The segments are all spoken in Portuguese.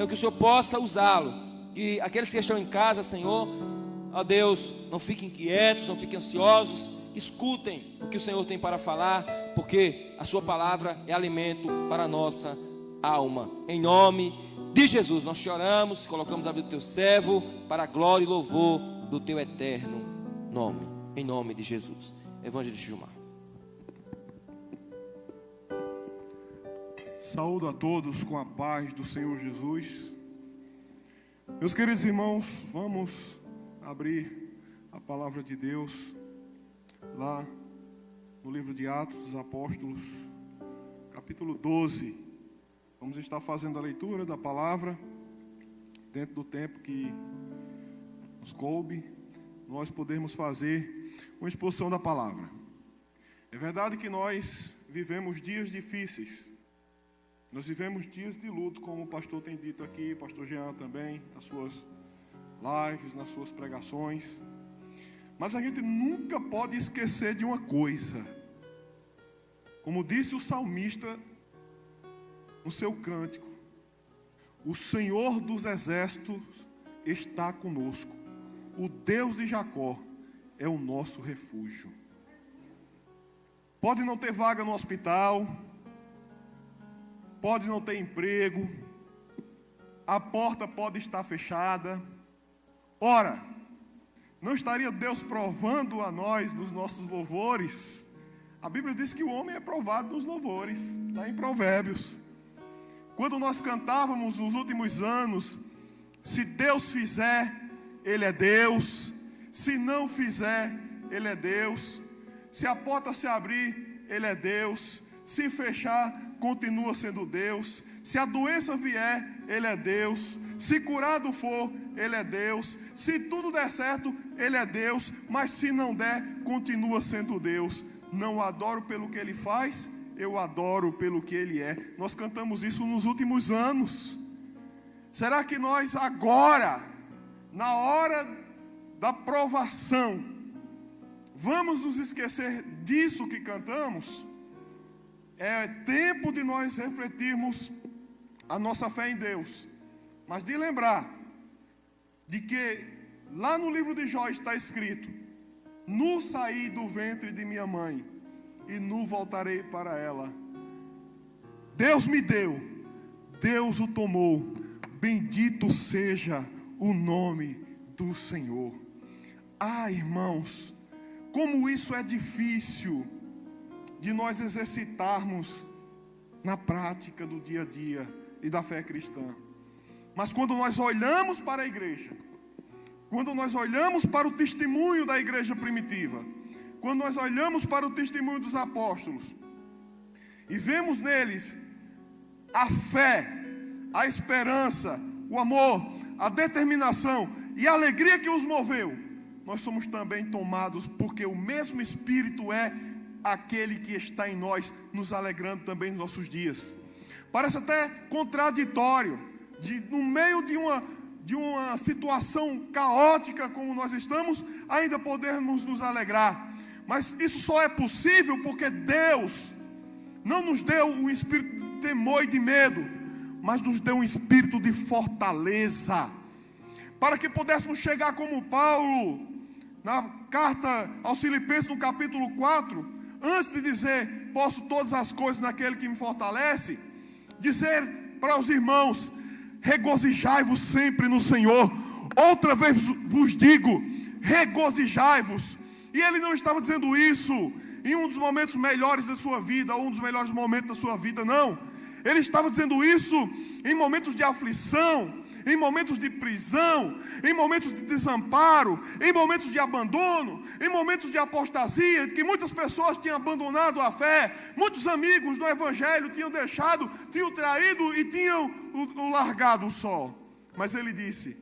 Então que o Senhor possa usá-lo. Que aqueles que estão em casa, Senhor, ó Deus, não fiquem inquietos, não fiquem ansiosos. Escutem o que o Senhor tem para falar, porque a sua palavra é alimento para a nossa alma. Em nome de Jesus nós te oramos, colocamos a vida do teu servo para a glória e louvor do teu eterno nome. Em nome de Jesus. Evangelista Gilmar. Saúdo a todos com a paz do Senhor Jesus. Meus queridos irmãos, vamos abrir a palavra de Deus lá no livro de Atos dos Apóstolos, capítulo 12. Vamos estar fazendo a leitura da palavra dentro do tempo que nos coube, nós podemos fazer uma exposição da palavra. É verdade que nós vivemos dias difíceis. Nós vivemos dias de luto, como o pastor tem dito aqui, o pastor Jean também, nas suas lives, nas suas pregações. Mas a gente nunca pode esquecer de uma coisa. Como disse o salmista no seu cântico: o Senhor dos exércitos está conosco. O Deus de Jacó é o nosso refúgio. Pode não ter vaga no hospital, pode não ter emprego, a porta pode estar fechada. Ora, não estaria Deus provando a nós nos nossos louvores? A Bíblia diz que o homem é provado nos louvores, lá em Provérbios. Quando nós cantávamos nos últimos anos, se Deus fizer, Ele é Deus. Se não fizer, Ele é Deus. Se a porta se abrir, Ele é Deus. Se fechar, continua sendo Deus. Se a doença vier, Ele é Deus. Se curado for, Ele é Deus. Se tudo der certo, Ele é Deus. Mas se não der, continua sendo Deus. Não o adoro pelo que Ele faz, eu adoro pelo que Ele é. Nós cantamos isso nos últimos anos. Será que nós agora, na hora da provação, vamos nos esquecer disso que cantamos? É tempo de nós refletirmos a nossa fé em Deus, mas de lembrar de que lá no livro de Jó está escrito: nu saí do ventre de minha mãe e nu voltarei para ela. Deus me deu, Deus o tomou, bendito seja o nome do Senhor. Ah, irmãos, como isso é difícil de nós exercitarmos na prática do dia a dia e da fé cristã. Mas quando nós olhamos para a igreja, quando nós olhamos para o testemunho da igreja primitiva, quando nós olhamos para o testemunho dos apóstolos e vemos neles a fé, a esperança, o amor, a determinação e a alegria que os moveu, nós somos também tomados, porque o mesmo Espírito é aquele que está em nós, nos alegrando também nos nossos dias. Parece até contraditório, no meio de uma situação caótica como nós estamos, ainda podermos nos alegrar. Mas isso só é possível porque Deus não nos deu um espírito de temor e de medo, mas nos deu um espírito de fortaleza, para que pudéssemos chegar como Paulo, na carta aos Filipenses, no capítulo 4, antes de dizer, posso todas as coisas naquele que me fortalece, dizer para os irmãos: regozijai-vos sempre no Senhor. Outra vez vos digo, regozijai-vos. E ele não estava dizendo isso em um dos momentos melhores da sua vida, ou um dos melhores momentos da sua vida, não. Ele estava dizendo isso em momentos de aflição, em momentos de prisão, em momentos de desamparo, em momentos de abandono, em momentos de apostasia, que muitas pessoas tinham abandonado a fé, muitos amigos do Evangelho tinham deixado, tinham traído e tinham o largado só. Mas ele disse: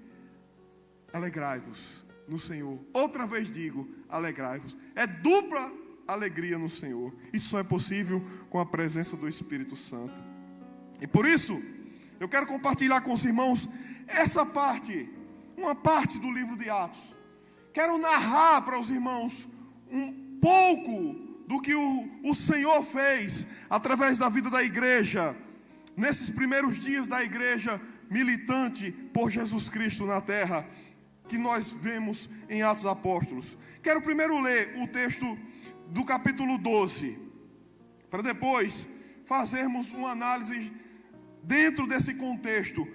alegrai-vos no Senhor. Outra vez digo, alegrai-vos. É dupla alegria no Senhor. Isso só é possível com a presença do Espírito Santo. E por isso, eu quero compartilhar com os irmãos essa parte, uma parte do livro de Atos. Quero narrar para os irmãos um pouco do que o Senhor fez através da vida da igreja, nesses primeiros dias da igreja militante por Jesus Cristo na terra, que nós vemos em Atos Apóstolos. Quero primeiro ler o texto do capítulo 12, para depois fazermos uma análise dentro desse contexto,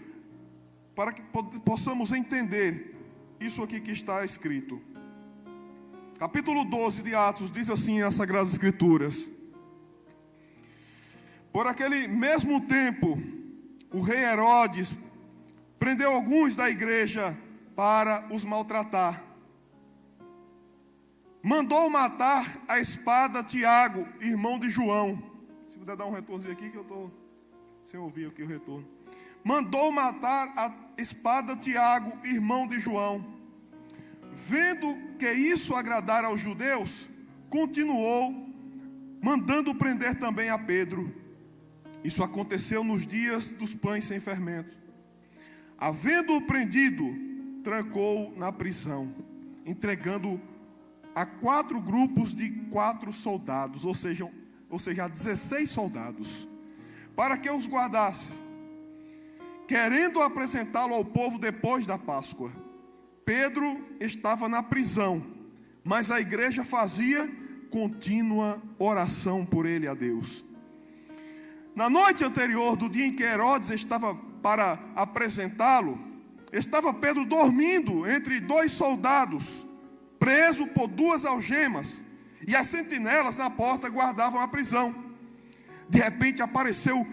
para que possamos entender isso aqui que está escrito. Capítulo 12 de Atos diz assim as Sagradas Escrituras: por aquele mesmo tempo, o rei Herodes prendeu alguns da igreja para os maltratar. Mandou matar a espada Tiago, irmão de João. Se puder dar um retornozinho aqui, que eu estou sem ouvir aqui o retorno. Mandou matar a espada Tiago, irmão de João. Vendo que isso agradara aos judeus, continuou mandando prender também a Pedro. Isso aconteceu nos dias dos pães sem fermento. Havendo-o prendido, trancou na prisão, entregando a 4 grupos de 4 soldados, ou seja, a 16 soldados, para que os guardasse, querendo apresentá-lo ao povo depois da Páscoa. Pedro estava na prisão, mas a igreja fazia contínua oração por ele a Deus. Na noite anterior do dia em que Herodes estava para apresentá-lo, estava Pedro dormindo entre 2 soldados, preso por 2 algemas, e as sentinelas na porta guardavam a prisão. De repente apareceu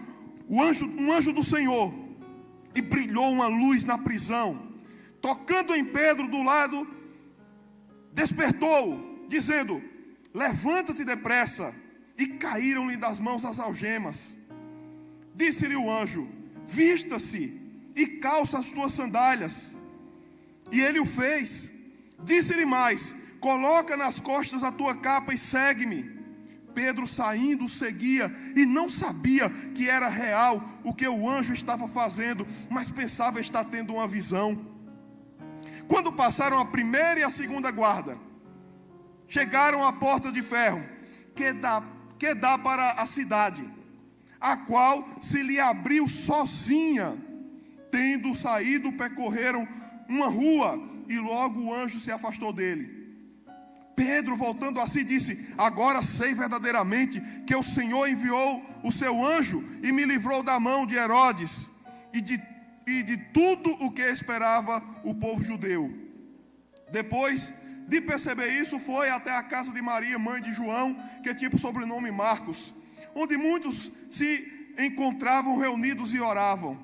um anjo do Senhor, e brilhou uma luz na prisão. Tocando em Pedro do lado, despertou, dizendo: levanta-te depressa. E caíram-lhe das mãos as algemas. Disse-lhe o anjo: vista-se e calça as tuas sandálias. E ele o fez. Disse-lhe mais: coloca nas costas a tua capa e segue-me. Pedro, saindo, seguia e não sabia que era real o que o anjo estava fazendo, mas pensava estar tendo uma visão. Quando passaram a primeira e a segunda guarda, chegaram à porta de ferro que dá para a cidade, a qual se lhe abriu sozinha. Tendo saído, percorreram uma rua e logo o anjo se afastou dele. Pedro, voltando a si, disse: agora sei verdadeiramente que o Senhor enviou o seu anjo e me livrou da mão de Herodes e de tudo o que esperava o povo judeu. Depois de perceber isso, foi até a casa de Maria, mãe de João, que tinha por sobrenome Marcos, onde muitos se encontravam reunidos e oravam.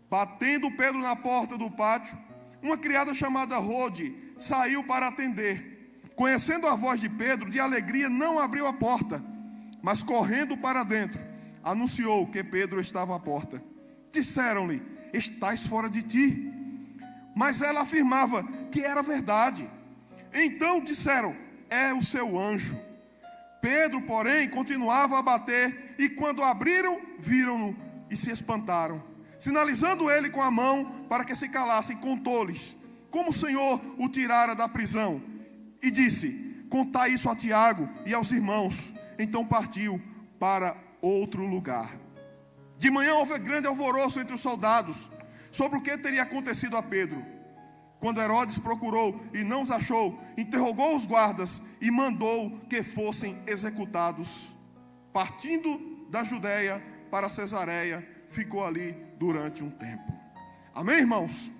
Batendo Pedro na porta do pátio, uma criada chamada Rode saiu para atender. Conhecendo a voz de Pedro, de alegria não abriu a porta, mas correndo para dentro, anunciou que Pedro estava à porta. Disseram-lhe: estás fora de ti. Mas ela afirmava que era verdade. Então disseram: é o seu anjo. Pedro, porém, continuava a bater, e quando abriram, viram-no e se espantaram. Sinalizando ele com a mão para que se calassem, contou-lhes como o Senhor o tirara da prisão. E disse: contai isso a Tiago e aos irmãos. Então partiu para outro lugar. De manhã houve grande alvoroço entre os soldados sobre o que teria acontecido a Pedro. Quando Herodes procurou e não os achou, interrogou os guardas e mandou que fossem executados. Partindo da Judeia para Cesareia, ficou ali durante um tempo. Amém, irmãos?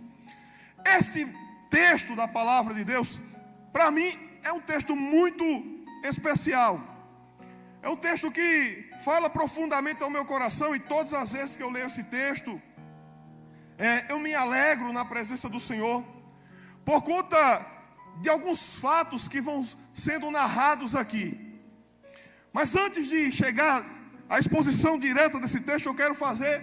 Este texto da palavra de Deus, para mim, é um texto muito especial. É um texto que fala profundamente ao meu coração, e todas as vezes que eu leio esse texto, eu me alegro na presença do Senhor, por conta de alguns fatos que vão sendo narrados aqui. Mas antes de chegar à exposição direta desse texto, eu quero fazer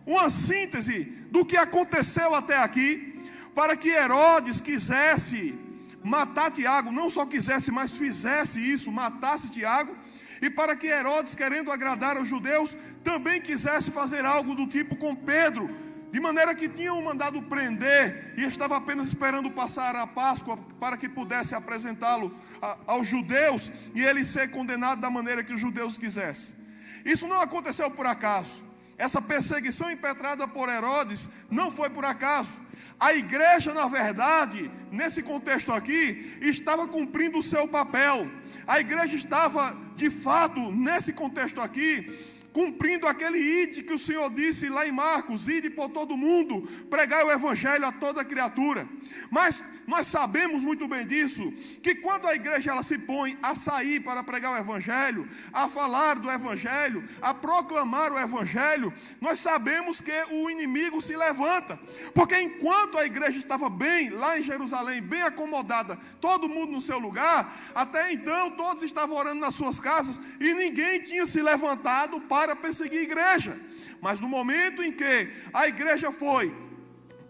uma síntese do que aconteceu até aqui, para que Herodes quisesse matar Tiago, não só quisesse, mas fizesse isso, matasse Tiago, e para que Herodes, querendo agradar aos judeus, também quisesse fazer algo do tipo com Pedro, de maneira que tinham mandado prender e estava apenas esperando passar a Páscoa para que pudesse apresentá-lo aos judeus e ele ser condenado da maneira que os judeus quisessem. Isso não aconteceu por acaso. essa perseguição impetrada por Herodes não foi por acaso. A igreja, na verdade, nesse contexto aqui, estava cumprindo o seu papel. A igreja estava, de fato, nesse contexto aqui, cumprindo aquele ide que o Senhor disse lá em Marcos: ide por todo mundo, pregai o evangelho a toda criatura. Mas nós sabemos muito bem disso, que quando a igreja ela se põe a sair para pregar o evangelho, a falar do evangelho, a proclamar o evangelho, nós sabemos que o inimigo se levanta. Porque enquanto a igreja estava bem, lá em Jerusalém, bem acomodada, todo mundo no seu lugar, até então todos estavam orando nas suas casas e ninguém tinha se levantado para perseguir a igreja. Mas no momento em que a igreja foi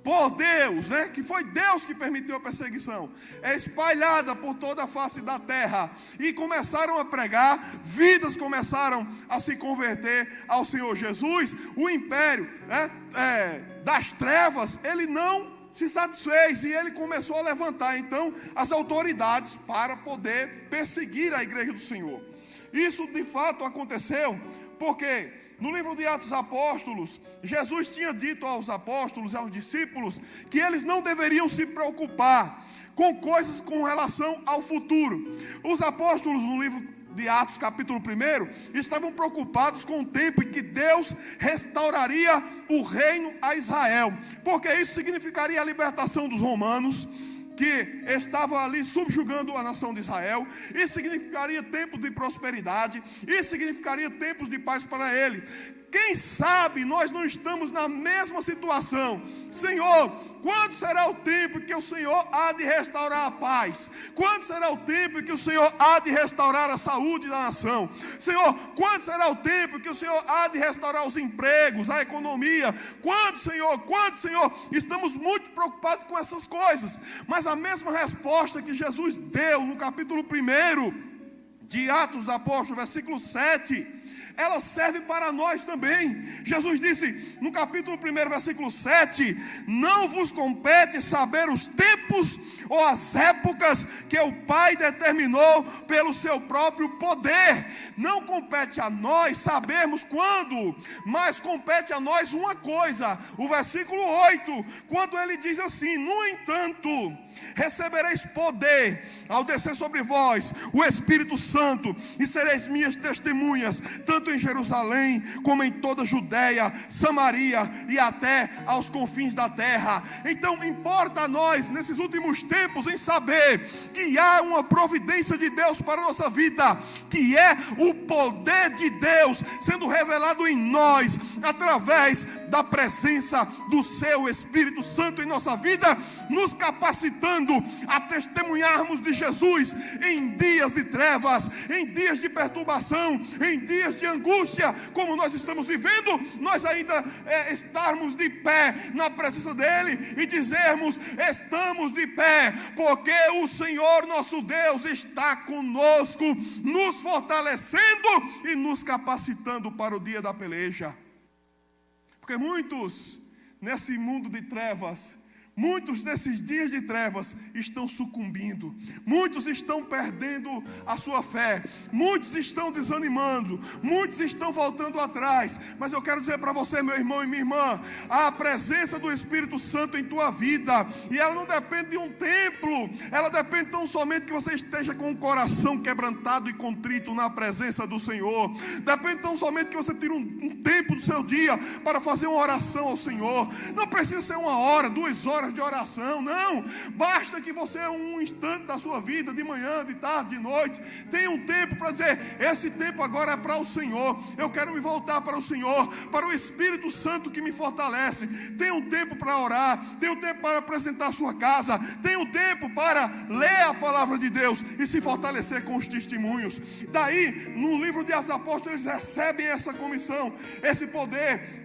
por Deus, que foi Deus que permitiu a perseguição, espalhada por toda a face da terra, e começaram a pregar, vidas começaram a se converter ao Senhor Jesus, o império das trevas, ele não se satisfez, e ele começou a levantar então as autoridades para poder perseguir a igreja do Senhor. Isso de fato aconteceu porque no livro de Atos dos Apóstolos, Jesus tinha dito aos apóstolos e aos discípulos que eles não deveriam se preocupar com coisas com relação ao futuro. Os apóstolos, no livro de Atos, capítulo 1, estavam preocupados com o tempo em que Deus restauraria o reino a Israel, porque isso significaria a libertação dos romanos, que estavam ali subjugando a nação de Israel. Isso significaria tempos de prosperidade, isso significaria tempos de paz para ele. Quem sabe nós não estamos na mesma situação. Senhor, quando será o tempo que o Senhor há de restaurar a paz? Quando será o tempo que o Senhor há de restaurar a saúde da nação? Senhor, quando será o tempo que o Senhor há de restaurar os empregos, a economia? Quando, Senhor? Quando, Senhor? Estamos muito preocupados com essas coisas. Mas a mesma resposta que Jesus deu no capítulo 1 de Atos dos Apóstolos, versículo 7, ela serve para nós também. Jesus disse no capítulo 1, versículo 7: não vos compete saber os tempos ou as épocas que o Pai determinou pelo seu próprio poder. Não compete a nós sabermos quando, mas compete a nós uma coisa. O versículo 8, quando ele diz assim: no entanto, recebereis poder ao descer sobre vós o Espírito Santo, e sereis minhas testemunhas, tanto em Jerusalém como em toda a Judeia, Samaria e até aos confins da terra. Então importa a nós nesses últimos tempos em saber que há uma providência de Deus para a nossa vida, que é o poder de Deus sendo revelado em nós através da presença do seu Espírito Santo em nossa vida, nos capacitando a testemunharmos de Jesus em dias de trevas, em dias de perturbação, em dias de angústia, como nós estamos vivendo. Nós ainda estarmos de pé na presença dele e dizermos: estamos de pé, porque o Senhor nosso Deus está conosco, nos fortalecendo e nos capacitando para o dia da peleja. Porque muitos nesse mundo de trevas, muitos desses dias de trevas estão sucumbindo, muitos estão perdendo a sua fé, muitos estão desanimando, muitos estão voltando atrás. Mas eu quero dizer para você, meu irmão e minha irmã, a presença do Espírito Santo em tua vida, e ela não depende de um templo, ela depende tão somente que você esteja com o coração quebrantado e contrito na presença do Senhor. Depende tão somente que você tire um tempo do seu dia para fazer uma oração ao Senhor. Não precisa ser 1 hora, 2 horas de oração, não. Basta que você, um instante da sua vida, de manhã, de tarde, de noite, tenha um tempo para dizer: esse tempo agora é para o Senhor, eu quero me voltar para o Senhor, para o Espírito Santo que me fortalece. Tenha um tempo para orar, tenha um tempo para apresentar a sua casa, tenha um tempo para ler a palavra de Deus e se fortalecer com os testemunhos. Daí, no livro de Atos dos Apóstolos, eles recebem essa comissão, esse poder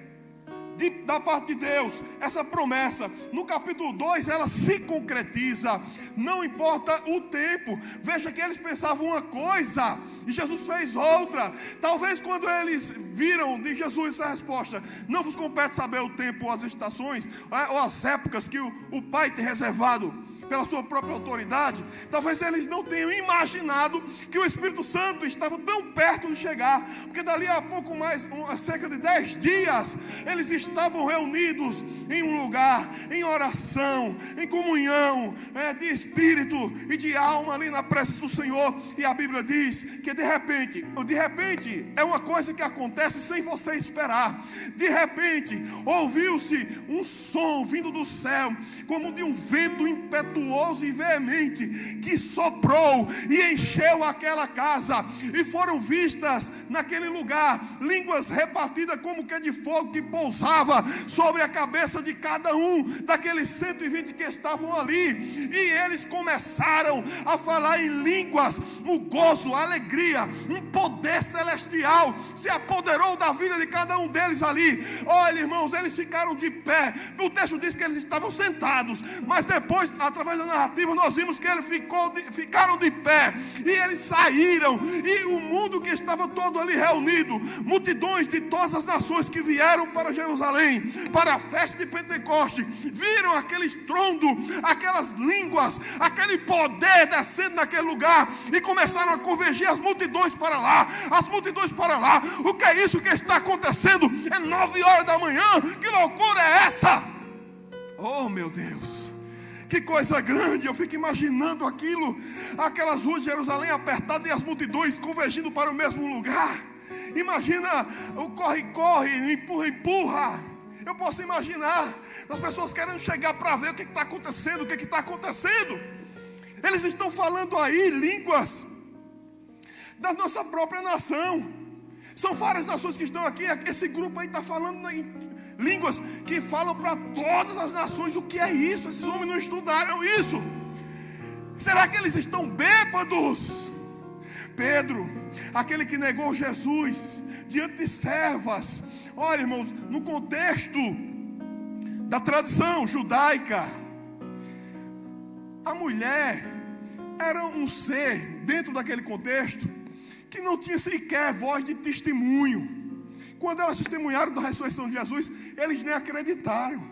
da parte de Deus, essa promessa. No capítulo 2 ela se concretiza, não importa o tempo. Veja que eles pensavam uma coisa e Jesus fez outra. Talvez quando eles viram de Jesus essa resposta: não vos compete saber o tempo ou as estações ou as épocas que o Pai tem reservado pela sua própria autoridade, talvez eles não tenham imaginado que o Espírito Santo estava tão perto de chegar, porque dali a pouco mais, cerca de 10 dias, eles estavam reunidos em um lugar, em oração, em comunhão, de espírito e de alma ali na presença do Senhor. E a Bíblia diz que de repente é uma coisa que acontece sem você esperar. De repente ouviu-se um som vindo do céu, como de um vento impetuoso e veemente, que soprou e encheu aquela casa, e foram vistas naquele lugar línguas repartidas como que de fogo, que pousava sobre a cabeça de cada um daqueles 120 que estavam ali, e eles começaram a falar em línguas. O gozo, a alegria, um poder celestial se apoderou da vida de cada um deles ali. Olha, irmãos, eles ficaram de pé. O texto diz que eles estavam sentados, mas depois, através da narrativa, nós vimos que eles ficaram de pé, e eles saíram, e o mundo que estava todo ali reunido, multidões de todas as nações que vieram para Jerusalém, para a festa de Pentecoste, viram aquele estrondo, aquelas línguas, aquele poder descendo naquele lugar, e começaram a convergir as multidões para lá, as multidões para lá. O que é isso que está acontecendo? É 9 horas da manhã, que loucura é essa? Oh, meu Deus, que coisa grande. Eu fico imaginando aquilo, aquelas ruas de Jerusalém apertadas e as multidões convergindo para o mesmo lugar. Imagina o corre-corre, empurra-empurra. Eu posso imaginar as pessoas querendo chegar para ver o que está acontecendo, o que está acontecendo. Eles estão falando aí línguas da nossa própria nação. São várias nações que estão aqui. Esse grupo aí está falando em línguas que falam para todas as nações. O que é isso? Esses homens não estudaram isso. Será que eles estão bêbados? Pedro, aquele que negou Jesus diante de servas. Olha, irmãos, no contexto da tradição judaica, a mulher era um ser, dentro daquele contexto, que não tinha sequer voz de testemunho. Quando elas testemunharam da ressurreição de Jesus, eles nem acreditaram.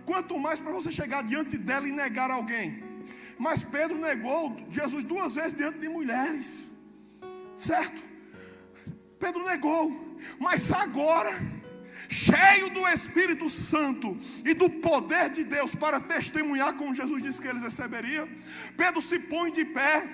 Quanto mais para você chegar diante dela e negar alguém. Mas Pedro negou Jesus 2 vezes diante de mulheres, certo? Pedro negou. Mas agora, cheio do Espírito Santo e do poder de Deus para testemunhar como Jesus disse que eles receberiam, Pedro se põe de pé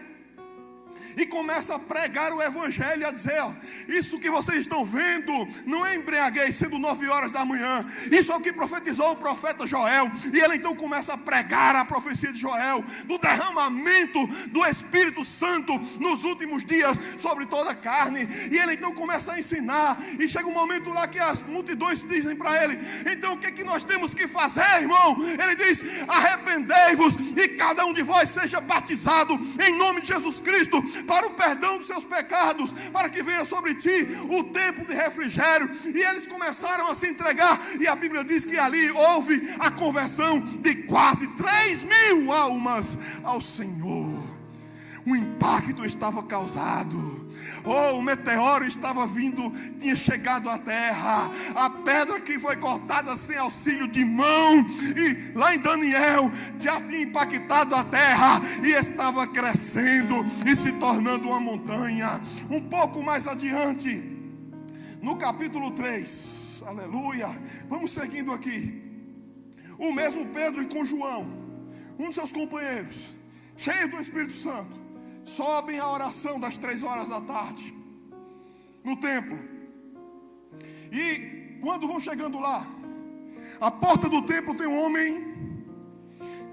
e começa a pregar o evangelho, a dizer: ó, isso que vocês estão vendo não é embriaguez, sendo 9 horas da manhã. Isso é o que profetizou o profeta Joel. E ele então começa a pregar a profecia de Joel, do derramamento do Espírito Santo nos últimos dias sobre toda a carne. E ele então começa a ensinar, e chega um momento lá que as multidões dizem para ele: então o que é que nós temos que fazer, irmão? Ele diz: arrependei-vos e cada um de vós seja batizado em nome de Jesus Cristo para o perdão dos seus pecados, para que venha sobre ti o tempo de refrigério. E eles começaram a se entregar, e a Bíblia diz que ali houve a conversão de quase 3.000 almas ao Senhor. O impacto estava causado. Oh, o meteoro estava vindo, tinha chegado à terra. A pedra que foi cortada sem auxílio de mão, e lá em Daniel já tinha impactado a terra, e estava crescendo e se tornando uma montanha. Um pouco mais adiante, no capítulo 3, aleluia, vamos seguindo aqui. O mesmo Pedro, e com João, um de seus companheiros, cheio do Espírito Santo, sobem a oração das 3 horas da tarde no templo. E quando vão chegando lá, a porta do templo tem um homem,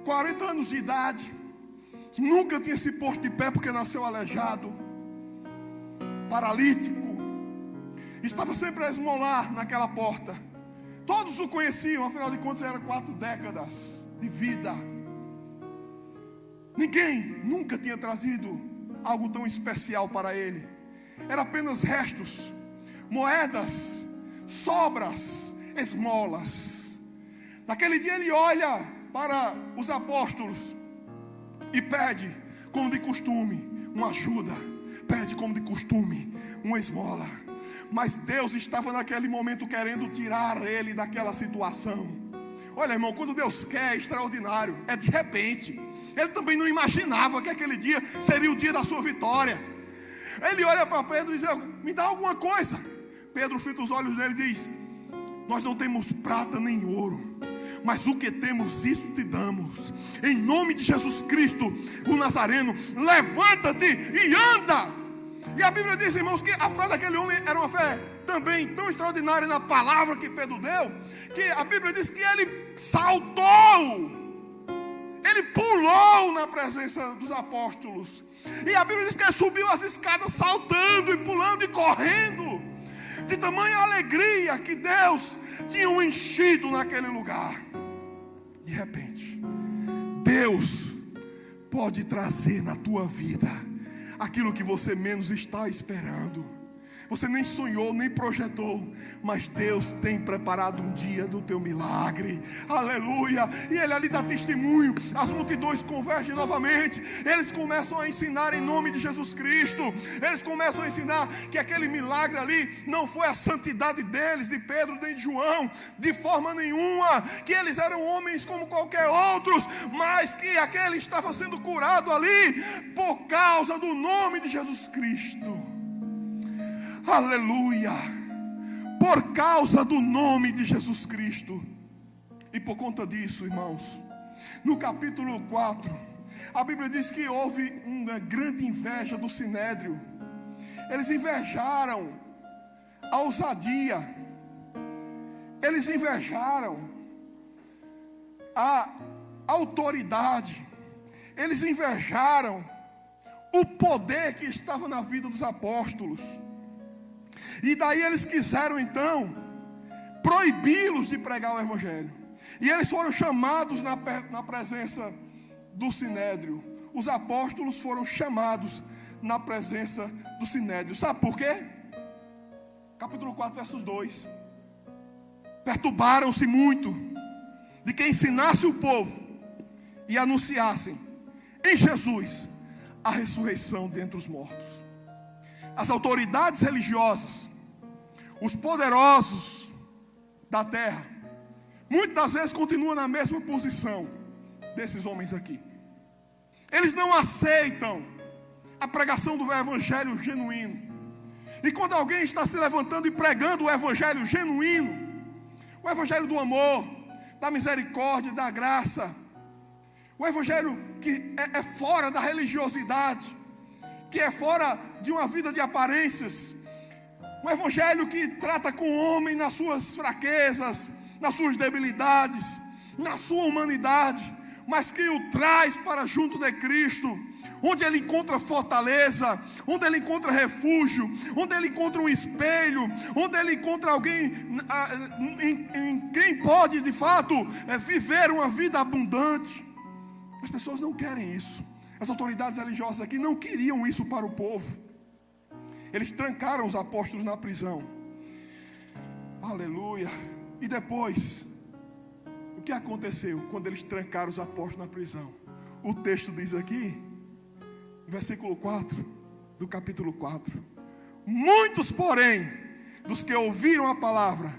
40 anos de idade, nunca tinha se posto de pé porque nasceu aleijado, paralítico, estava sempre a esmolar naquela porta. Todos o conheciam, afinal de contas eram 4 décadas de vida. Ninguém nunca tinha trazido algo tão especial para ele. Era apenas restos, moedas, sobras, esmolas. Naquele dia ele olha para os apóstolos e pede, como de costume, uma ajuda. Pede, como de costume, uma esmola. Mas Deus estava naquele momento querendo tirar ele daquela situação. Olha, irmão, quando Deus quer, é extraordinário, é de repente. Ele também não imaginava que aquele dia seria o dia da sua vitória. Ele olha para Pedro e diz: me dá alguma coisa. Pedro fita os olhos dele e diz: nós não temos prata nem ouro, mas o que temos, isso te damos. Em nome de Jesus Cristo, o Nazareno, levanta-te e anda. E a Bíblia diz, irmãos, que a fé daquele homem era uma fé também tão extraordinária na palavra que Pedro deu, que a Bíblia diz que ele saltou, ele pulou na presença dos apóstolos. E a Bíblia diz que ele subiu as escadas saltando e pulando e correndo, de tamanha alegria que Deus tinha o enchido naquele lugar. De repente, Deus pode trazer na tua vida aquilo que você menos está esperando. Você nem sonhou, nem projetou, mas Deus tem preparado um dia do teu milagre. Aleluia. E Ele ali dá testemunho. As multidões convergem novamente. Eles começam a ensinar em nome de Jesus Cristo. Eles começam a ensinar que aquele milagre ali não foi a santidade deles, de Pedro nem de João, de forma nenhuma, que eles eram homens como qualquer outros, mas que aquele estava sendo curado ali por causa do nome de Jesus Cristo. Aleluia, por causa do nome de Jesus Cristo. E por conta disso, irmãos, no capítulo 4, a Bíblia diz que houve uma grande inveja do Sinédrio. Eles invejaram a ousadia, eles invejaram a autoridade, eles invejaram o poder que estava na vida dos apóstolos. E daí eles quiseram então proibi-los de pregar o evangelho. E eles foram chamados na presença do Sinédrio. Os apóstolos foram chamados na presença do Sinédrio. Sabe por quê? Capítulo 4, versos 2. Perturbaram-se muito de que ensinasse o povo e anunciassem em Jesus a ressurreição dentre os mortos. As autoridades religiosas, os poderosos da terra, muitas vezes continuam na mesma posição desses homens aqui. Eles não aceitam a pregação do evangelho genuíno. E quando alguém está se levantando e pregando o evangelho genuíno, o evangelho do amor, da misericórdia, da graça, o evangelho que é fora da religiosidade, que é fora de uma vida de aparências, um evangelho que trata com o homem nas suas fraquezas, nas suas debilidades, na sua humanidade, mas que o traz para junto de Cristo, onde ele encontra fortaleza, onde ele encontra refúgio, onde ele encontra um espelho, onde ele encontra alguém em quem pode de fato viver uma vida abundante. As pessoas não querem isso. As autoridades religiosas aqui não queriam isso para o povo. Eles trancaram os apóstolos na prisão. Aleluia. E depois, o que aconteceu quando eles trancaram os apóstolos na prisão? O texto diz aqui, versículo 4 do capítulo 4: muitos, porém, dos que ouviram a palavra,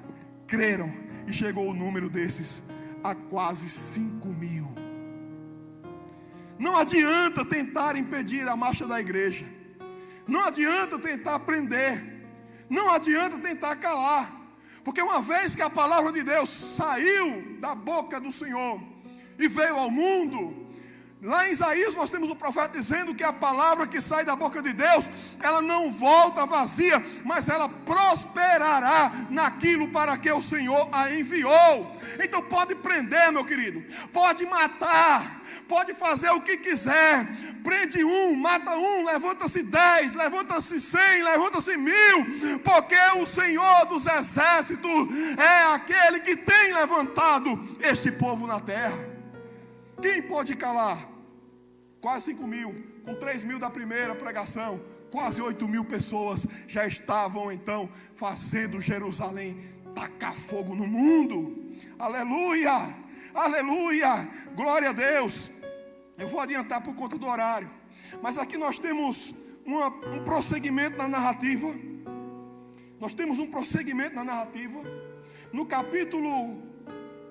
creram, e chegou o número desses a quase 5.000. Não adianta tentar impedir a marcha da igreja. Não adianta tentar prender. Não adianta tentar calar. Porque uma vez que a palavra de Deus saiu da boca do Senhor e veio ao mundo, lá em Isaías nós temos o profeta dizendo que a palavra que sai da boca de Deus, ela não volta vazia, mas ela prosperará naquilo para que o Senhor a enviou. Então pode prender, meu querido, pode matar, pode fazer o que quiser, prende um, mata um, levanta-se 10, levanta-se 100, levanta-se 1.000, porque o Senhor dos exércitos é aquele que tem levantado este povo na terra. Quem pode calar? Quase 5.000, com 3.000 da primeira pregação, quase 8.000 pessoas já estavam então fazendo Jerusalém tacar fogo no mundo. Aleluia, aleluia, glória a Deus. Eu vou adiantar por conta do horário, mas aqui nós temos um prosseguimento na narrativa. Nós temos um prosseguimento na narrativa. No capítulo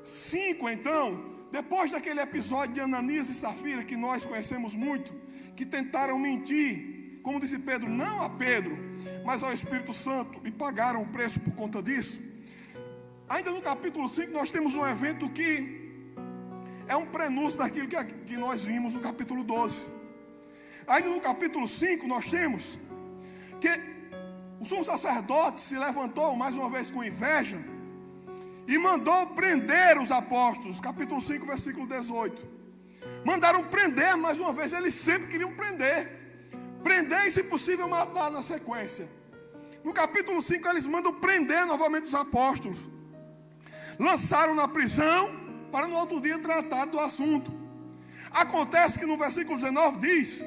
5, então, depois daquele episódio de Ananias e Safira, que nós conhecemos muito, que tentaram mentir, como disse Pedro, não a Pedro, mas ao Espírito Santo, e pagaram o preço por conta disso. Ainda no capítulo 5 nós temos um evento que é um prenúncio daquilo que nós vimos no capítulo 12. Ainda no capítulo 5 nós temos que o sumo sacerdote se levantou mais uma vez com inveja e mandou prender os apóstolos. Capítulo 5, versículo 18. Mandaram prender mais uma vez, eles sempre queriam prender. Prender e, se possível, matar na sequência. No capítulo 5 eles mandam prender novamente os apóstolos. Lançaram na prisão para no outro dia tratar do assunto. Acontece que no versículo 19 diz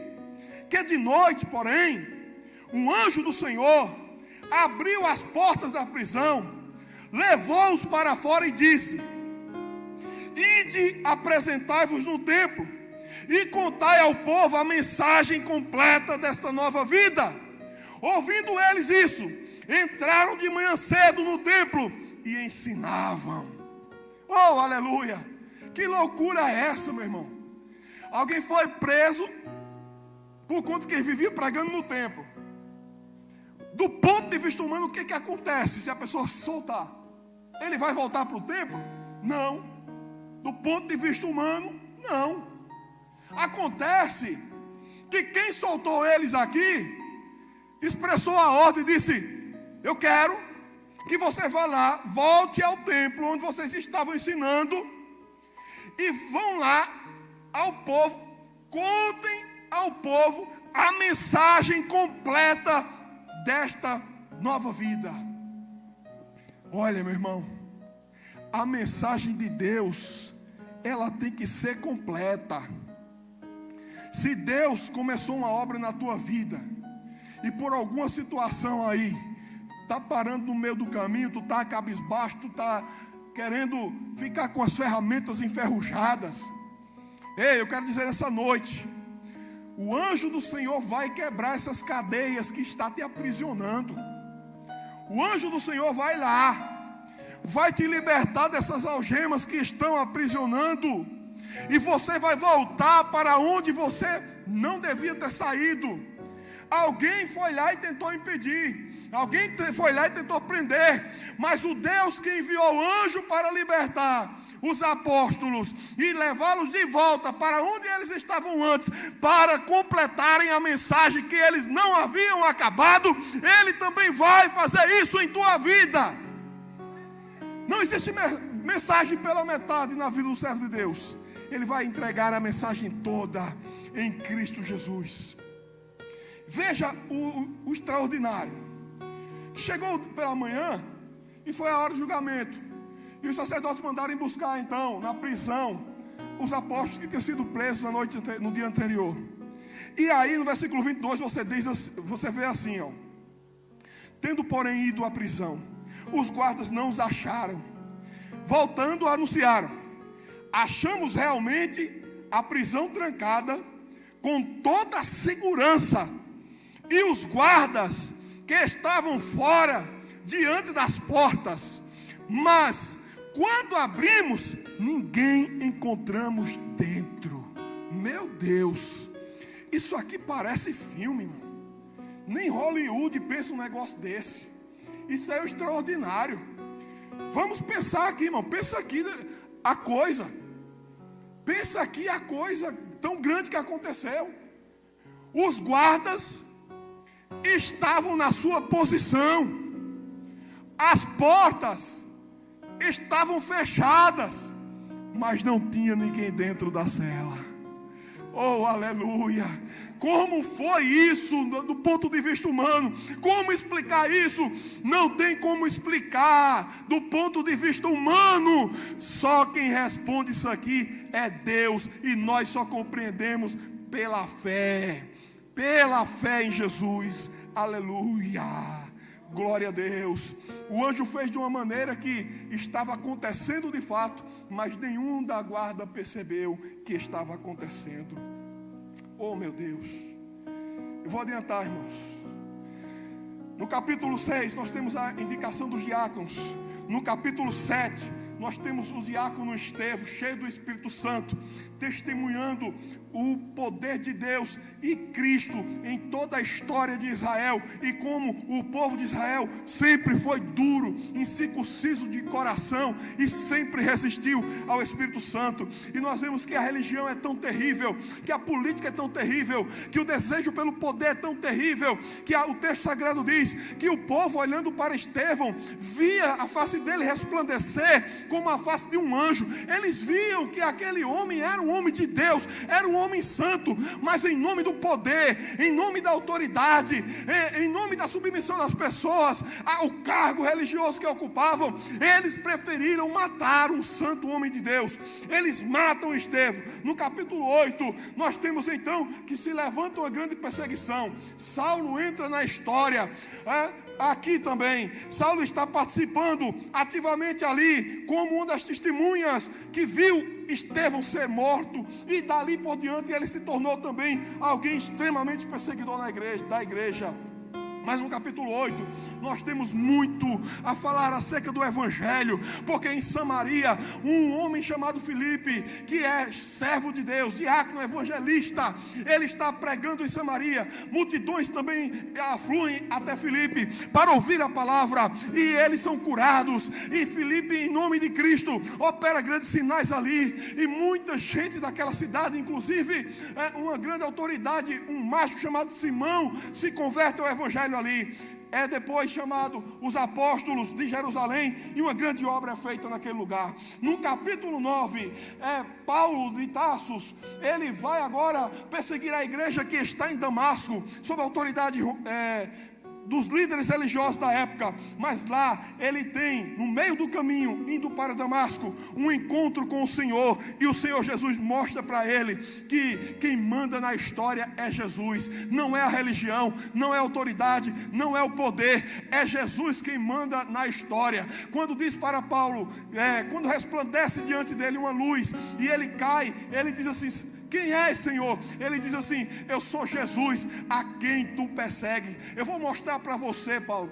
que de noite, porém, um anjo do Senhor abriu as portas da prisão, levou-os para fora e disse: ide, apresentai-vos no templo e contai ao povo a mensagem completa desta nova vida. Ouvindo eles isso, entraram de manhã cedo no templo e ensinavam. Oh, aleluia! Que loucura é essa, meu irmão? Alguém foi preso por conta que ele vivia pregando no templo. Do ponto de vista humano, o que acontece se a pessoa se soltar? Ele vai voltar para o templo? Não. Do ponto de vista humano, não. Acontece que quem soltou eles aqui expressou a ordem e disse: eu quero que você vá lá, volte ao templo onde vocês estavam ensinando e vão lá ao povo, contem ao povo a mensagem completa desta nova vida. Olha, meu irmão, a mensagem de Deus, ela tem que ser completa. Se Deus começou uma obra na tua vida e por alguma situação aí está parando no meio do caminho, tu está cabisbaixo, tu está querendo ficar com as ferramentas enferrujadas, ei, eu quero dizer essa noite, o anjo do Senhor vai quebrar essas cadeias que está te aprisionando. O anjo do Senhor vai lá, vai te libertar dessas algemas que estão aprisionando, e você vai voltar para onde você não devia ter saído. Alguém foi lá e tentou impedir, alguém foi lá e tentou prender, mas o Deus que enviou o anjo para libertar os apóstolos e levá-los de volta para onde eles estavam antes, para completarem a mensagem que eles não haviam acabado, Ele também vai fazer isso em tua vida. Não existe mensagem pela metade na vida do servo de Deus. Ele vai entregar a mensagem toda em Cristo Jesus. Veja o extraordinário. Chegou pela manhã e foi a hora do julgamento. E os sacerdotes mandaram buscar então, na prisão, os apóstolos que tinham sido presos no dia anterior. E aí no versículo 22 você vê assim, ó: tendo porém ido à prisão, os guardas não os acharam. Voltando, anunciaram: achamos realmente a prisão trancada com toda a segurança, e os guardas que estavam fora, diante das portas, mas quando abrimos, ninguém encontramos dentro. Meu Deus, isso aqui parece filme, irmão. Nem Hollywood pensa um negócio desse. Isso é o extraordinário. Vamos pensar aqui, irmão. Pensa aqui a coisa. Pensa aqui a coisa tão grande que aconteceu. Os guardas estavam na sua posição. As portas estavam fechadas, mas não tinha ninguém dentro da cela. Oh, aleluia! Como foi isso do ponto de vista humano? Como explicar isso? Não tem como explicar do ponto de vista humano. Só quem responde isso aqui é Deus, e nós só compreendemos pela fé em Jesus. Aleluia! Glória a Deus. O anjo fez de uma maneira que estava acontecendo de fato, mas nenhum da guarda percebeu que estava acontecendo. Oh, meu Deus. Eu vou adiantar, irmãos. No capítulo 6 nós temos a indicação dos diáconos. No capítulo 7 nós temos o diácono Estevão, cheio do Espírito Santo, testemunhando o poder de Deus e Cristo em toda a história de Israel, e como o povo de Israel sempre foi duro, incircunciso de coração, e sempre resistiu ao Espírito Santo. E nós vemos que a religião é tão terrível, que a política é tão terrível, que o desejo pelo poder é tão terrível, que o texto sagrado diz que o povo, olhando para Estevão, via a face dele resplandecer como a face de um anjo. Eles viam que aquele homem era um homem de Deus, era um homem santo, mas em nome do poder, em nome da autoridade, em nome da submissão das pessoas ao cargo religioso que ocupavam, eles preferiram matar um santo homem de Deus. Eles matam Estevão. No capítulo 8, nós temos então que se levanta uma grande perseguição. Saulo entra na história. Aqui também, Saulo está participando ativamente ali, como uma das testemunhas que viu Estevão ser morto, e dali por diante ele se tornou também alguém extremamente perseguidor da igreja. Mas no capítulo 8, nós temos muito a falar acerca do Evangelho, porque em Samaria, um homem chamado Filipe, que é servo de Deus, diácono evangelista, ele está pregando em Samaria. Multidões também afluem até Filipe para ouvir a palavra, e eles são curados. E Filipe, em nome de Cristo, opera grandes sinais ali, e muita gente daquela cidade, inclusive uma grande autoridade, um macho chamado Simão, se converte ao Evangelho ali. É depois chamado os apóstolos de Jerusalém, e uma grande obra é feita naquele lugar. No capítulo 9, Paulo de Tarsus, ele vai agora perseguir a igreja que está em Damasco, sob a autoridade dos líderes religiosos da época. Mas lá ele tem, no meio do caminho, indo para Damasco, um encontro com o Senhor, e o Senhor Jesus mostra para ele que quem manda na história é Jesus, não é a religião, não é a autoridade, não é o poder, é Jesus quem manda na história. Quando diz para Paulo, quando resplandece diante dele uma luz, e ele cai, ele diz assim: quem é, Senhor? Ele diz assim: eu sou Jesus, a quem tu persegue. Eu vou mostrar para você, Paulo,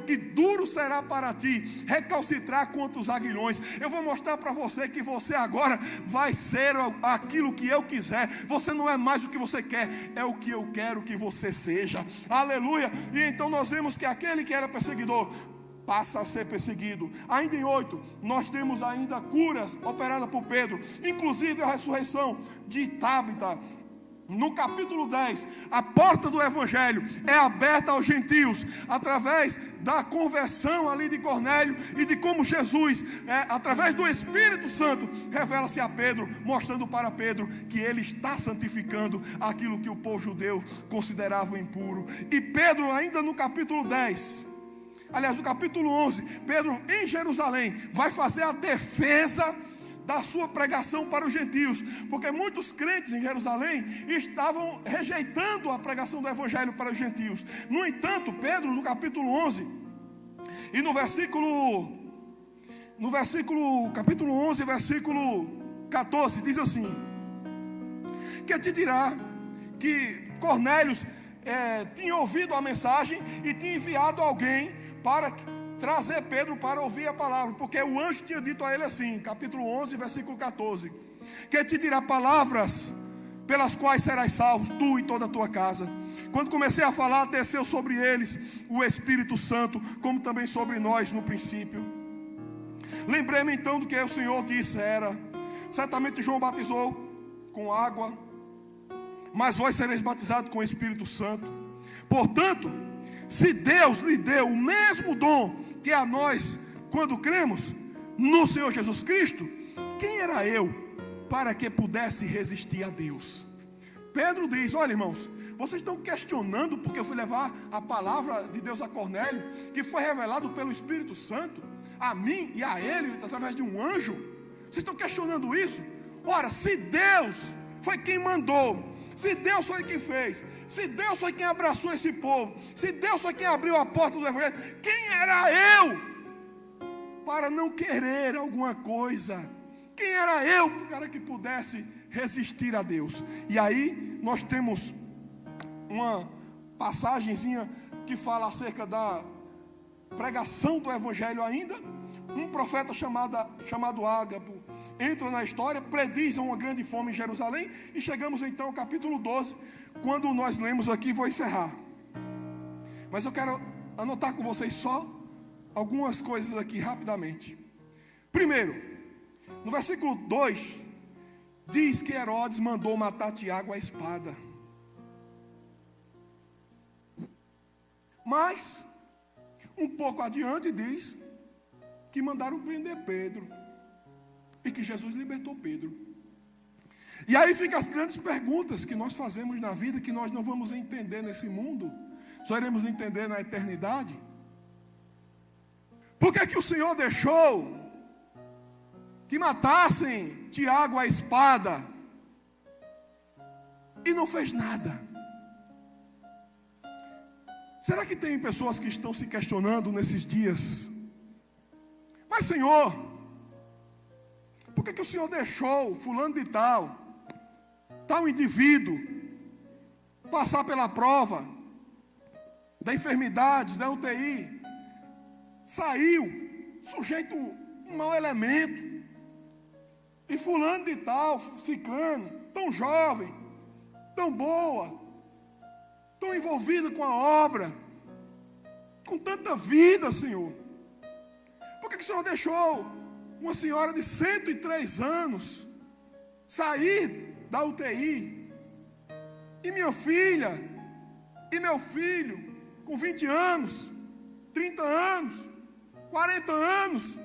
que duro será para ti recalcitrar contra os aguilhões. Eu vou mostrar para você que você agora vai ser aquilo que eu quiser. Você não é mais o que você quer, é o que eu quero que você seja. Aleluia. E então nós vemos que aquele que era perseguidor passa a ser perseguido. Ainda em 8, nós temos ainda curas operadas por Pedro, inclusive a ressurreição de Tábita. No capítulo 10, a porta do Evangelho é aberta aos gentios, através da conversão ali de Cornélio, e de como Jesus, através do Espírito Santo, revela-se a Pedro, mostrando para Pedro que ele está santificando aquilo que o povo judeu considerava impuro. E Pedro, ainda no capítulo 10, aliás, no capítulo 11, Pedro em Jerusalém vai fazer a defesa da sua pregação para os gentios, porque muitos crentes em Jerusalém estavam rejeitando a pregação do Evangelho para os gentios. No entanto, Pedro, no capítulo 11, e capítulo 11, versículo 14, diz assim: que te dirá que Cornélio tinha ouvido a mensagem e tinha enviado alguém para trazer Pedro para ouvir a palavra, porque o anjo tinha dito a ele assim, capítulo 11, versículo 14: que te dirá palavras pelas quais serás salvo, tu e toda a tua casa. Quando comecei a falar, desceu sobre eles o Espírito Santo, como também sobre nós no princípio. Lembrei-me então do que o Senhor disse: certamente João batizou com água, mas vós sereis batizados com o Espírito Santo. Portanto, se Deus lhe deu o mesmo dom que a nós, quando cremos no Senhor Jesus Cristo, quem era eu para que pudesse resistir a Deus? Pedro diz: olha, irmãos, vocês estão questionando porque eu fui levar a palavra de Deus a Cornélio, que foi revelado pelo Espírito Santo a mim e a ele através de um anjo. Vocês estão questionando isso? Ora, se Deus foi quem mandou, se Deus foi quem fez, se Deus foi quem abraçou esse povo, se Deus foi quem abriu a porta do Evangelho, quem era eu para não querer alguma coisa? Quem era eu para que pudesse resistir a Deus? E aí nós temos uma passagenzinha que fala acerca da pregação do Evangelho ainda, um profeta chamado Ágabo entra na história, prediz uma grande fome em Jerusalém, e chegamos então ao capítulo 12, quando nós lemos aqui, vou encerrar. Mas eu quero anotar com vocês só algumas coisas aqui rapidamente. Primeiro, no versículo 2, diz que Herodes mandou matar Tiago à espada. Mas, um pouco adiante diz que mandaram prender Pedro e que Jesus libertou Pedro. E aí ficam as grandes perguntas que nós fazemos na vida, que nós não vamos entender nesse mundo, só iremos entender na eternidade. Por que que o Senhor deixou que matassem Tiago à espada e não fez nada? Será que tem pessoas que estão se questionando nesses dias? Mas Senhor, por que que o Senhor deixou fulano de tal indivíduo passar pela prova da enfermidade, da UTI, saiu sujeito a um mau elemento, e fulano de tal, ciclano, tão jovem, tão boa, tão envolvido com a obra, com tanta vida, Senhor? Por que o Senhor deixou uma senhora de 103 anos sair da UTI, e minha filha e meu filho com 20 anos, 30 anos, 40 anos,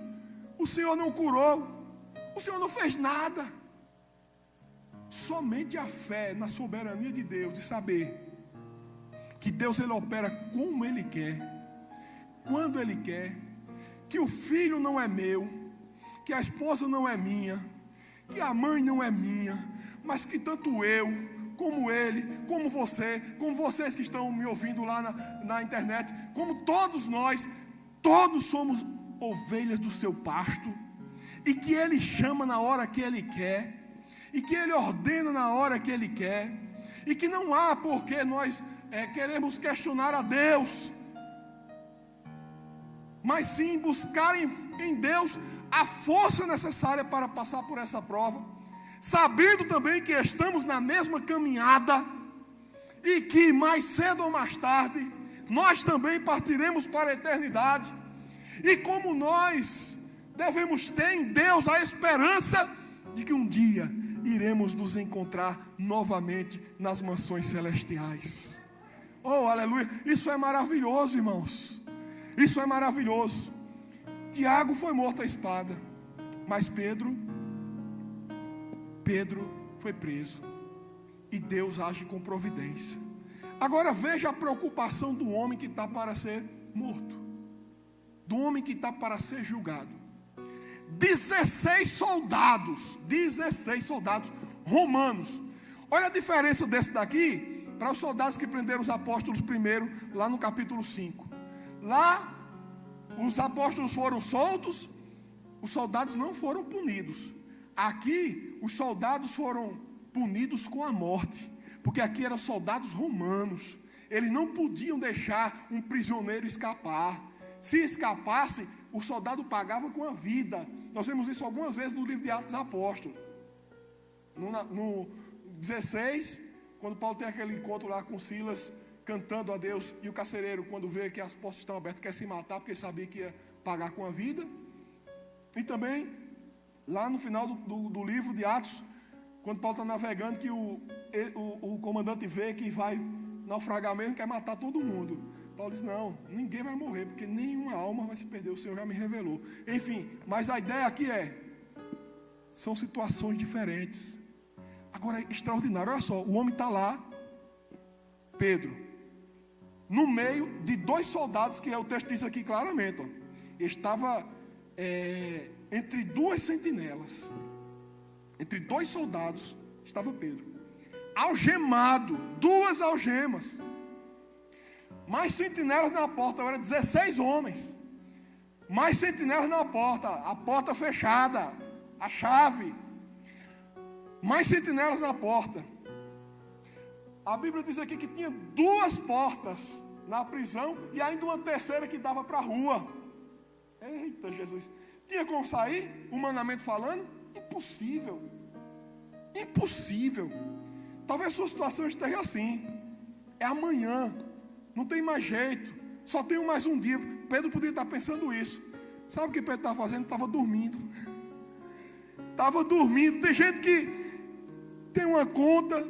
o Senhor não curou, o Senhor não fez nada? Somente a fé na soberania de Deus, de saber que Deus ele opera como Ele quer, quando Ele quer, que o filho não é meu, que a esposa não é minha, que a mãe não é minha, mas que tanto eu, como ele, como você, como vocês que estão me ouvindo lá na internet, como todos nós, todos somos ovelhas do seu pasto, e que Ele chama na hora que Ele quer, e que Ele ordena na hora que Ele quer, e que não há porque nós queremos questionar a Deus, mas sim buscar em Deus a força necessária para passar por essa prova, sabendo também que estamos na mesma caminhada, e que mais cedo ou mais tarde nós também partiremos para a eternidade, e como nós devemos ter em Deus a esperança de que um dia iremos nos encontrar novamente nas mansões celestiais. Oh, aleluia! Isso é maravilhoso, irmãos. Isso é maravilhoso. Tiago foi morto à espada, mas Pedro foi preso, e Deus age com providência. Agora veja a preocupação do homem que está para ser morto, do homem que está para ser julgado. 16 soldados romanos. Olha a diferença desse daqui para os soldados que prenderam os apóstolos primeiro, lá no capítulo 5. Lá, os apóstolos foram soltos, os soldados não foram punidos. Aqui, os soldados foram punidos com a morte, porque aqui eram soldados romanos. Eles não podiam deixar um prisioneiro escapar. Se escapasse, o soldado pagava com a vida. Nós vemos isso algumas vezes no livro de Atos dos Apóstolos. No 16, quando Paulo tem aquele encontro lá com Silas, cantando a Deus, e o carcereiro, quando vê que as portas estão abertas, quer se matar, porque sabia que ia pagar com a vida. E também, lá no final do livro de Atos, quando Paulo está navegando, que o comandante vê que vai naufragar mesmo, quer matar todo mundo. Paulo diz, não, ninguém vai morrer, porque nenhuma alma vai se perder, o Senhor já me revelou. Enfim, mas a ideia aqui são situações diferentes. Agora é extraordinário, olha só, o homem está lá, Pedro, no meio de 2 soldados, que o texto diz aqui claramente, ó, estava entre 2 sentinelas, entre 2 soldados, estava Pedro, algemado, 2 algemas, mais sentinelas na porta, eram 16 homens, mais sentinelas na porta, a porta fechada, a chave, mais sentinelas na porta. A Bíblia diz aqui que tinha 2 portas na prisão e ainda uma terceira que dava para a rua. Eita Jesus! Tinha como sair, humanamente falando? Impossível. Impossível. Talvez sua situação esteja assim. É amanhã. Não tem mais jeito. Só tenho mais um dia. Pedro podia estar pensando isso. Sabe o que Pedro estava fazendo? Estava dormindo. Estava dormindo. Tem gente que tem uma conta.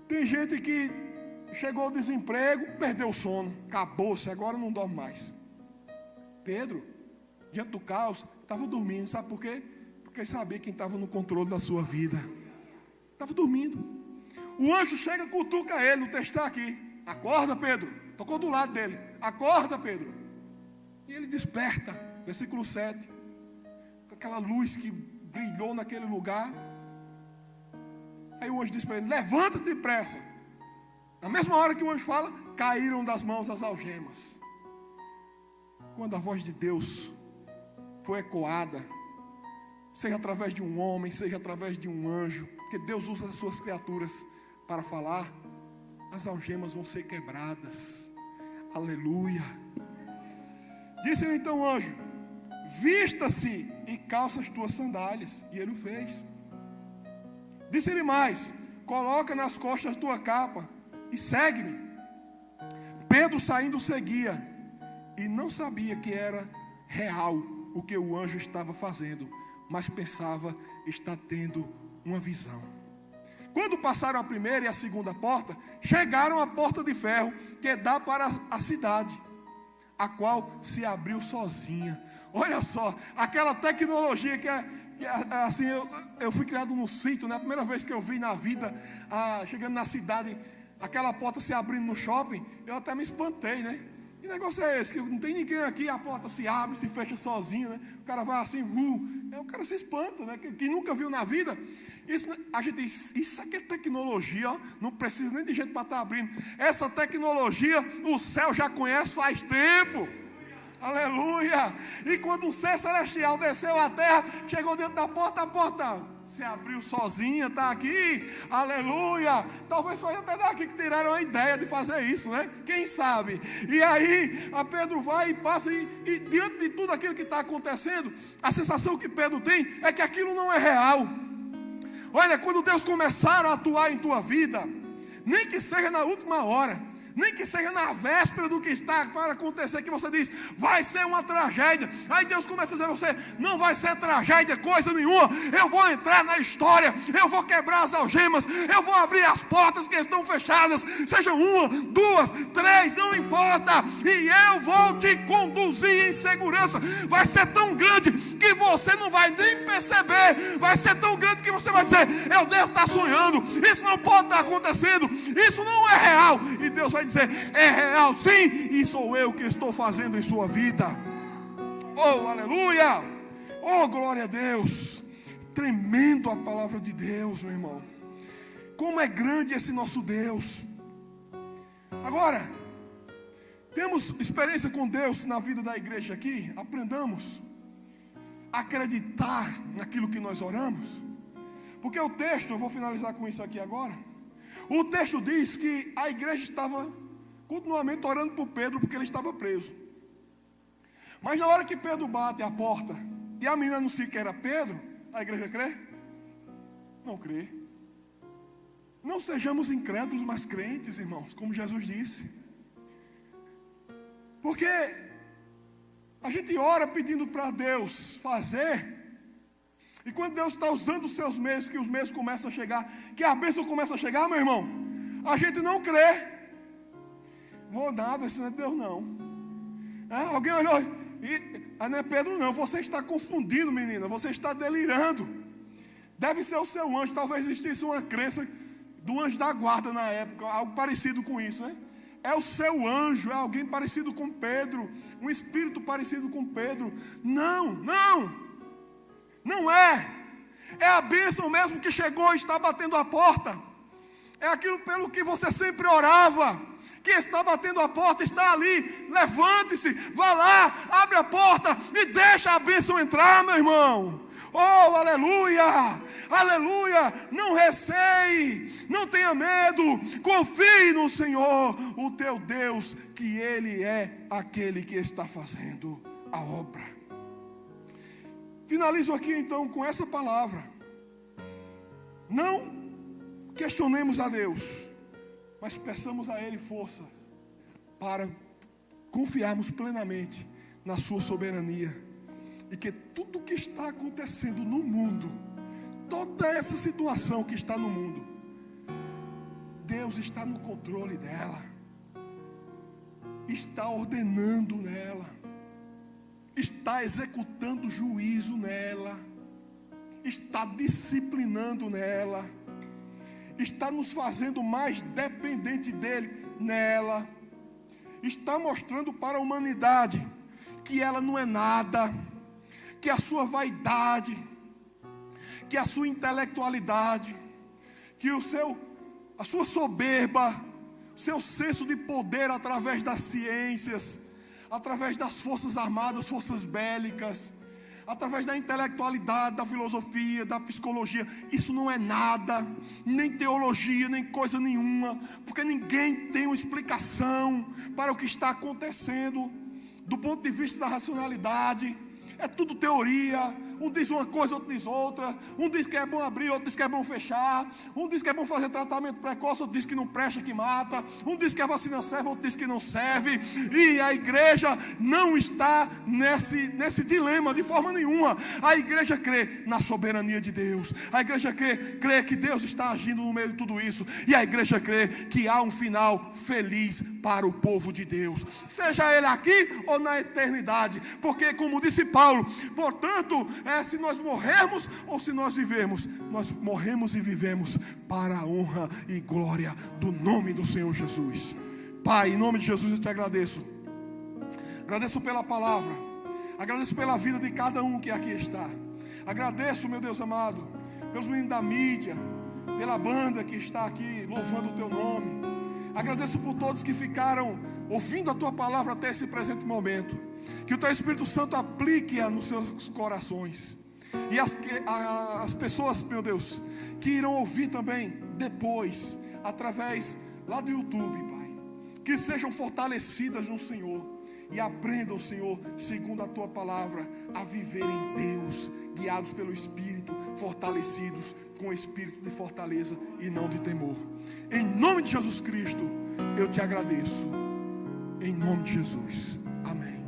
Tem gente que chegou ao desemprego, perdeu o sono. Acabou-se, agora não dorme mais. Pedro, diante do caos, estava dormindo. Sabe por quê? Porque ele sabia quem estava no controle da sua vida. Estava dormindo. O anjo chega, cutuca ele. O texto está aqui. Acorda, Pedro. Tocou do lado dele. Acorda, Pedro. E ele desperta. Versículo 7. Com aquela luz que brilhou naquele lugar. Aí o anjo diz para ele: levanta-te depressa. Na mesma hora que o anjo fala, caíram das mãos as algemas. Quando a voz de Deus foi ecoada, seja através de um homem, seja através de um anjo, porque Deus usa as suas criaturas para falar, as algemas vão ser quebradas. Aleluia. Disse-lhe então o anjo: vista-se e calça as tuas sandálias. E ele o fez. Disse-lhe mais: coloca nas costas a tua capa e segue-me. Pedro saindo seguia, e não sabia que era real o que o anjo estava fazendo, mas pensava estar tendo uma visão. Quando passaram a primeira e a segunda porta, chegaram à porta de ferro que dá para a cidade, a qual se abriu sozinha. Olha só, aquela tecnologia que assim, eu fui criado num sítio, né? A primeira vez que eu vi na vida, chegando na cidade, aquela porta se abrindo no shopping, eu até me espantei, né? Que negócio é esse? Que não tem ninguém aqui, a porta se abre, se fecha sozinha, né? O cara vai assim, o cara se espanta, né? Quem nunca viu na vida, isso, a gente diz, isso aqui é tecnologia, ó, não precisa nem de gente para estar abrindo. Essa tecnologia, o céu já conhece faz tempo. Aleluia! E quando um ser celestial desceu à terra, chegou dentro da porta, a porta se abriu sozinha, está aqui. Aleluia! Talvez foi até daqui que tiraram a ideia de fazer isso, né? Quem sabe? E aí, a Pedro vai e passa, e diante de tudo aquilo que está acontecendo, a sensação que Pedro tem é que aquilo não é real. Olha, quando Deus começar a atuar em tua vida, nem que seja na última hora, nem que seja na véspera do que está para acontecer, que você diz, vai ser uma tragédia. Aí Deus começa a dizer a você, não vai ser tragédia, coisa nenhuma. Eu vou entrar na história, eu vou quebrar as algemas, eu vou abrir as portas que estão fechadas, seja uma, duas, três, não importa. E eu vou te conduzir em segurança. Vai ser tão grande que você não vai nem perceber. Vai ser tão grande que você vai dizer, eu devo estar sonhando, isso não pode estar acontecendo, isso não é real. E Deus vai dizer, é real sim, e sou eu que estou fazendo em sua vida. Oh, aleluia! Oh, glória a Deus! Tremendo a palavra de Deus, meu irmão. Como é grande esse nosso Deus. Agora, temos experiência com Deus na vida da igreja aqui. Aprendamos a acreditar naquilo que nós oramos. Porque o texto, eu vou finalizar com isso aqui agora. O texto diz que a igreja estava continuamente orando por Pedro, porque ele estava preso. Mas na hora que Pedro bate a porta e a menina anuncia que era Pedro, a igreja crê? Não crê. Não sejamos incrédulos, mas crentes, irmãos, como Jesus disse. Porque a gente ora pedindo para Deus fazer, e quando Deus está usando os seus meios, que os meios começam a chegar, que a bênção começa a chegar, meu irmão, a gente não crê. Vou nada, isso não é Deus não. Alguém olhou e não é Pedro não, você está confundindo, menina, você está delirando. Deve ser o seu anjo. Talvez existisse uma crença do anjo da guarda na época, algo parecido com isso, né? É o seu anjo, é alguém parecido com Pedro, um espírito parecido com Pedro. Não é. É a bênção mesmo que chegou e está batendo a porta. É aquilo pelo que você sempre orava, que está batendo a porta, está ali. Levante-se, vá lá, abre a porta e deixa a bênção entrar, meu irmão. Oh, aleluia, aleluia. Não receie, não tenha medo, confie no Senhor, o teu Deus, que Ele é aquele que está fazendo a obra. Finalizo aqui então com essa palavra. Não questionemos a Deus, mas peçamos a Ele força para confiarmos plenamente na sua soberania. E que tudo que está acontecendo no mundo, toda essa situação que está no mundo, Deus está no controle dela, está ordenando nela, está executando juízo nela, está disciplinando nela, está nos fazendo mais dependente dele nela, está mostrando para a humanidade que ela não é nada, que a sua vaidade, que a sua intelectualidade, que a sua soberba, seu senso de poder através das ciências, através das forças armadas, forças bélicas, através da intelectualidade, da filosofia, da psicologia, isso não é nada, nem teologia, nem coisa nenhuma, porque ninguém tem uma explicação para o que está acontecendo do ponto de vista da racionalidade. É tudo teoria. Um diz uma coisa, outro diz outra. Um diz que é bom abrir, outro diz que é bom fechar. Um diz que é bom fazer tratamento precoce, outro diz que não presta, que mata. Um diz que a vacina serve, outro diz que não serve. E a igreja não está nesse dilema de forma nenhuma. A igreja crê na soberania de Deus. A igreja crê que Deus está agindo no meio de tudo isso. E a igreja crê que há um final feliz para o povo de Deus, seja ele aqui ou na eternidade. Porque, como disse Paulo, portanto, se nós morrermos ou se nós vivermos, nós morremos e vivemos para a honra e glória do nome do Senhor Jesus. Pai, em nome de Jesus eu te agradeço. Agradeço pela palavra, agradeço pela vida de cada um que aqui está. Agradeço, meu Deus amado, pelos meninos da mídia, pela banda que está aqui louvando o teu nome. Agradeço por todos que ficaram ouvindo a tua palavra até esse presente momento. Que o teu Espírito Santo aplique-a nos seus corações. E as pessoas, meu Deus, que irão ouvir também depois, através lá do YouTube, Pai, que sejam fortalecidas no Senhor e aprendam, Senhor, segundo a tua palavra, a viver em Deus, guiados pelo Espírito, fortalecidos com o espírito de fortaleza e não de temor. Em nome de Jesus Cristo, eu te agradeço. Em nome de Jesus. Amém.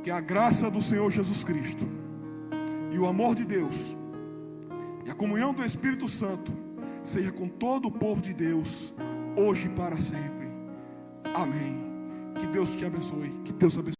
Que a graça do Senhor Jesus Cristo e o amor de Deus e a comunhão do Espírito Santo seja com todo o povo de Deus, hoje e para sempre. Amém. Que Deus te abençoe. Que Deus abençoe.